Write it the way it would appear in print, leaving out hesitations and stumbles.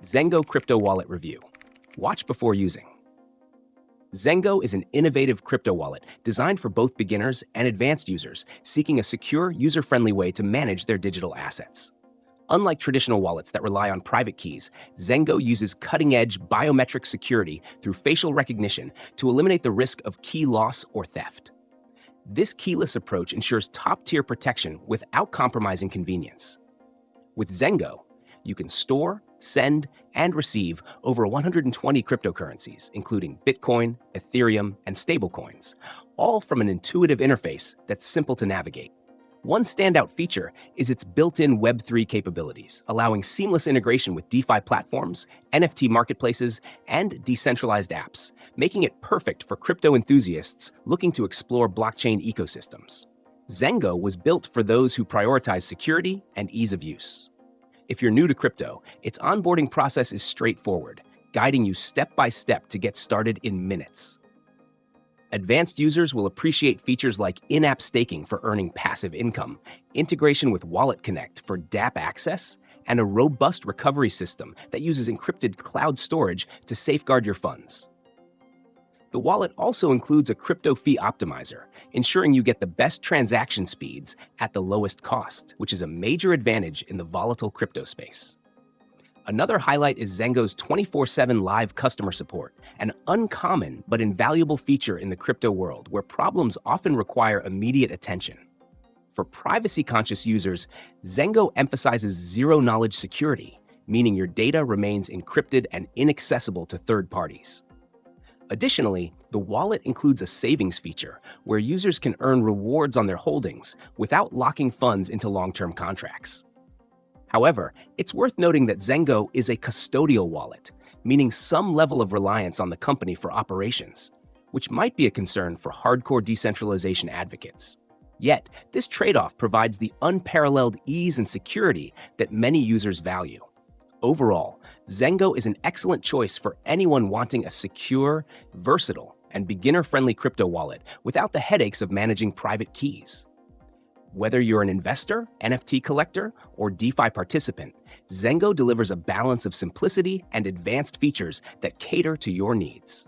ZenGo Crypto Wallet Review. Watch before using. ZenGo is an innovative crypto wallet designed for both beginners and advanced users seeking a secure, user-friendly way to manage their digital assets. Unlike traditional wallets that rely on private keys, ZenGo uses cutting-edge biometric security through facial recognition to eliminate the risk of key loss or theft. This keyless approach ensures top-tier protection without compromising convenience. With ZenGo, you can store, send, and receive over 120 cryptocurrencies, including Bitcoin, Ethereum, and stablecoins, all from an intuitive interface that's simple to navigate. One standout feature is its built-in Web3 capabilities, allowing seamless integration with DeFi platforms, NFT marketplaces, and decentralized apps, making it perfect for crypto enthusiasts looking to explore blockchain ecosystems. ZenGo was built for those who prioritize security and ease of use. If you're new to crypto, its onboarding process is straightforward, guiding you step by step to get started in minutes. Advanced users will appreciate features like in-app staking for earning passive income, integration with Wallet Connect for dApp access, and a robust recovery system that uses encrypted cloud storage to safeguard your funds. The wallet also includes a crypto fee optimizer, ensuring you get the best transaction speeds at the lowest cost, which is a major advantage in the volatile crypto space. Another highlight is ZenGo's 24/7 live customer support, an uncommon but invaluable feature in the crypto world where problems often require immediate attention. For privacy-conscious users, ZenGo emphasizes zero-knowledge security, meaning your data remains encrypted and inaccessible to third parties. Additionally, the wallet includes a savings feature where users can earn rewards on their holdings without locking funds into long-term contracts. However, it's worth noting that ZenGo is a custodial wallet, meaning some level of reliance on the company for operations, which might be a concern for hardcore decentralization advocates. Yet, this trade-off provides the unparalleled ease and security that many users value. Overall, ZenGo is an excellent choice for anyone wanting a secure, versatile, and beginner-friendly crypto wallet without the headaches of managing private keys. Whether you're an investor, NFT collector, or DeFi participant, ZenGo delivers a balance of simplicity and advanced features that cater to your needs.